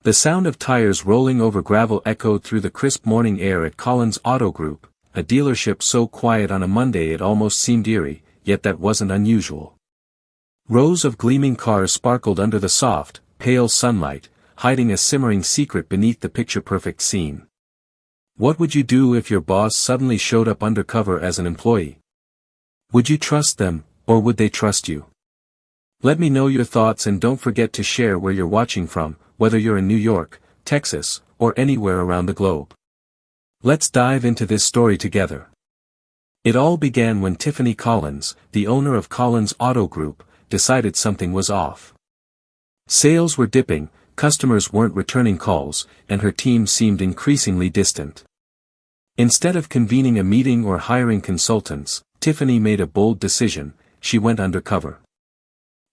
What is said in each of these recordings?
The sound of tires rolling over gravel echoed through the crisp morning air at Collins Auto Group, a dealership so quiet on a Monday it almost seemed eerie, yet that wasn't unusual. Rows of gleaming cars sparkled under the soft, pale sunlight, hiding a simmering secret beneath the picture-perfect scene. What would you do if your boss suddenly showed up undercover as an employee? Would you trust them, or would they trust you? Let me know your thoughts and don't forget to share where you're watching from, whether you're in New York, Texas, or anywhere around the globe. Let's dive into this story together. It all began when Tiffany Collins, the owner of Collins Auto Group, decided something was off. Sales were dipping, customers weren't returning calls, and her team seemed increasingly distant. Instead of convening a meeting or hiring consultants, Tiffany made a bold decision: she went undercover.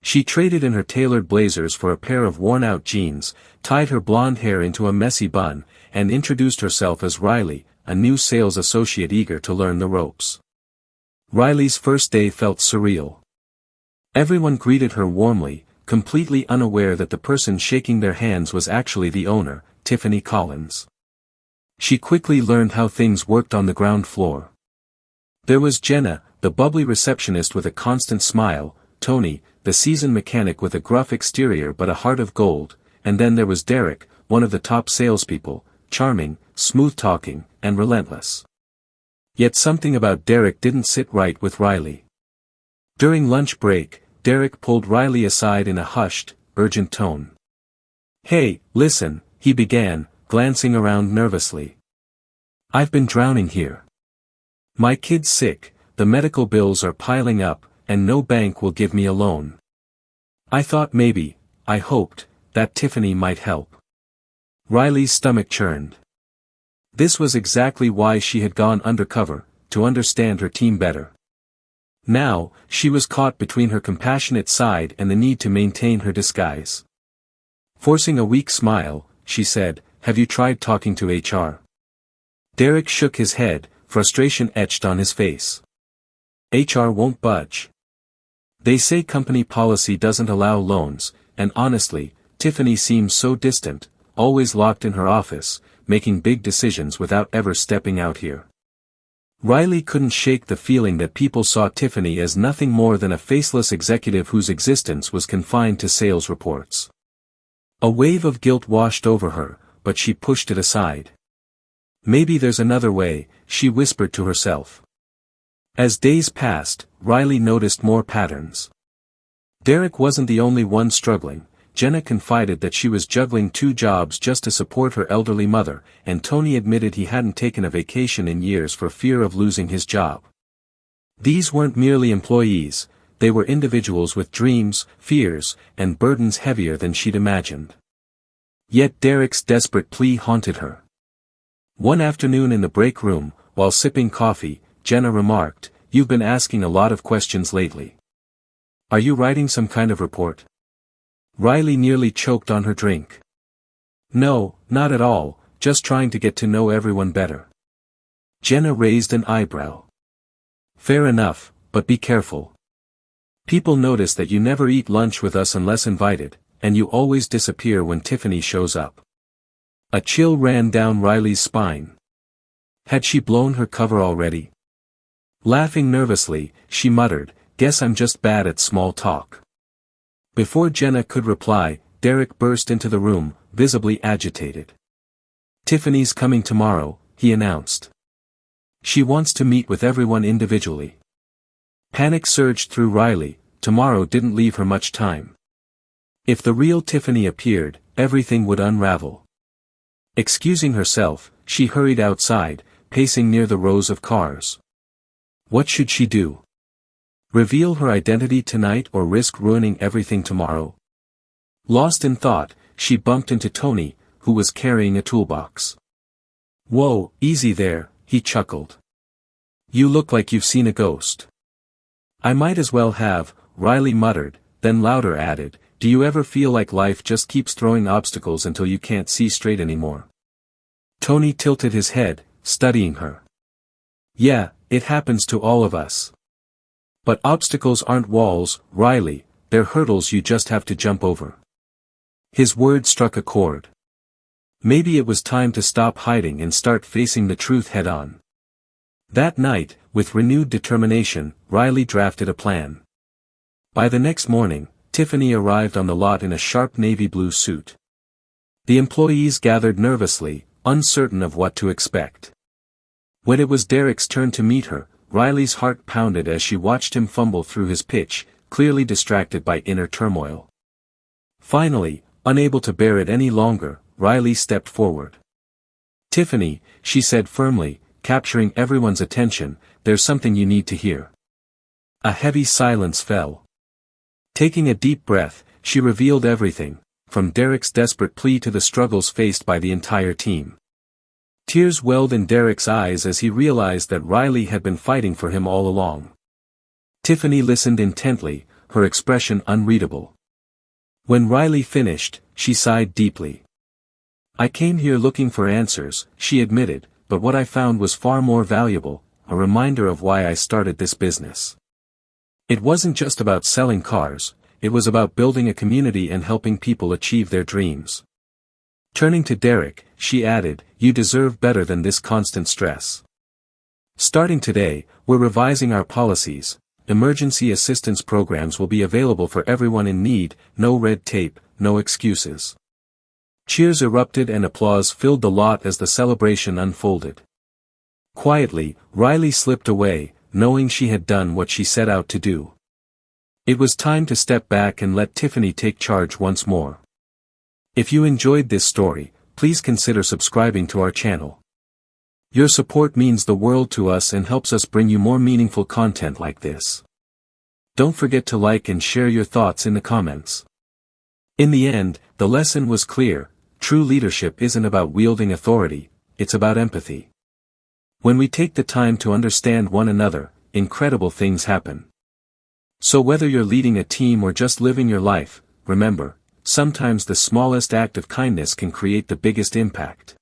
She traded in her tailored blazers for a pair of worn-out jeans, tied her blonde hair into a messy bun, and introduced herself as Riley, a new sales associate eager to learn the ropes. Riley's first day felt surreal. Everyone greeted her warmly, completely unaware that the person shaking their hands was actually the owner, Tiffany Collins. She quickly learned how things worked on the ground floor. There was Jenna, the bubbly receptionist with a constant smile, Tony, the seasoned mechanic with a gruff exterior but a heart of gold, and then there was Derek, one of the top salespeople, charming, smooth-talking, and relentless. Yet something about Derek didn't sit right with Riley. During lunch break, Derek pulled Riley aside in a hushed, urgent tone. "Hey, listen," he began, glancing around nervously. "I've been drowning here. My kid's sick, the medical bills are piling up, and no bank will give me a loan. I thought maybe, I hoped, that Tiffany might help." Riley's stomach churned. This was exactly why she had gone undercover, to understand her team better. Now, she was caught between her compassionate side and the need to maintain her disguise. Forcing a weak smile, she said, "Have you tried talking to HR?" Derek shook his head, frustration etched on his face. "HR won't budge. They say company policy doesn't allow loans, and honestly, Tiffany seems so distant, always locked in her office, making big decisions without ever stepping out here." Riley couldn't shake the feeling that people saw Tiffany as nothing more than a faceless executive whose existence was confined to sales reports. A wave of guilt washed over her, but she pushed it aside. "Maybe there's another way," she whispered to herself. As days passed, Riley noticed more patterns. Derek wasn't the only one struggling. Jenna confided that she was juggling 2 jobs just to support her elderly mother, and Tony admitted he hadn't taken a vacation in years for fear of losing his job. These weren't merely employees, they were individuals with dreams, fears, and burdens heavier than she'd imagined. Yet Derek's desperate plea haunted her. One afternoon in the break room, while sipping coffee, Jenna remarked, "You've been asking a lot of questions lately. Are you writing some kind of report?" Riley nearly choked on her drink. "No, not at all, just trying to get to know everyone better." Jenna raised an eyebrow. "Fair enough, but be careful. People notice that you never eat lunch with us unless invited, and you always disappear when Tiffany shows up." A chill ran down Riley's spine. Had she blown her cover already? Laughing nervously, she muttered, "Guess I'm just bad at small talk." Before Jenna could reply, Derek burst into the room, visibly agitated. "Tiffany's coming tomorrow," he announced. "She wants to meet with everyone individually." Panic surged through Riley. Tomorrow didn't leave her much time. If the real Tiffany appeared, everything would unravel. Excusing herself, she hurried outside, pacing near the rows of cars. What should she do? Reveal her identity tonight or risk ruining everything tomorrow? Lost in thought, she bumped into Tony, who was carrying a toolbox. "Whoa, easy there," he chuckled. "You look like you've seen a ghost." "I might as well have," Riley muttered, then louder added, "Do you ever feel like life just keeps throwing obstacles until you can't see straight anymore?" Tony tilted his head, studying her. "Yeah, it happens to all of us. But obstacles aren't walls, Riley, they're hurdles you just have to jump over." His word struck a chord. Maybe it was time to stop hiding and start facing the truth head-on. That night, with renewed determination, Riley drafted a plan. By the next morning, Tiffany arrived on the lot in a sharp navy blue suit. The employees gathered nervously, uncertain of what to expect. When it was Derek's turn to meet her, Riley's heart pounded as she watched him fumble through his pitch, clearly distracted by inner turmoil. Finally, unable to bear it any longer, Riley stepped forward. "Tiffany," she said firmly, capturing everyone's attention, "there's something you need to hear." A heavy silence fell. Taking a deep breath, she revealed everything, from Derek's desperate plea to the struggles faced by the entire team. Tears welled in Derek's eyes as he realized that Riley had been fighting for him all along. Tiffany listened intently, her expression unreadable. When Riley finished, she sighed deeply. "I came here looking for answers," she admitted, "but what I found was far more valuable, a reminder of why I started this business. It wasn't just about selling cars, it was about building a community and helping people achieve their dreams." Turning to Derek, she added, "You deserve better than this constant stress. Starting today, we're revising our policies. Emergency assistance programs will be available for everyone in need, no red tape, no excuses." Cheers erupted and applause filled the lot as the celebration unfolded. Quietly, Riley slipped away, knowing she had done what she set out to do. It was time to step back and let Tiffany take charge once more. If you enjoyed this story, please consider subscribing to our channel. Your support means the world to us and helps us bring you more meaningful content like this. Don't forget to like and share your thoughts in the comments. In the end, the lesson was clear: true leadership isn't about wielding authority, it's about empathy. When we take the time to understand one another, incredible things happen. So whether you're leading a team or just living your life, remember, sometimes the smallest act of kindness can create the biggest impact.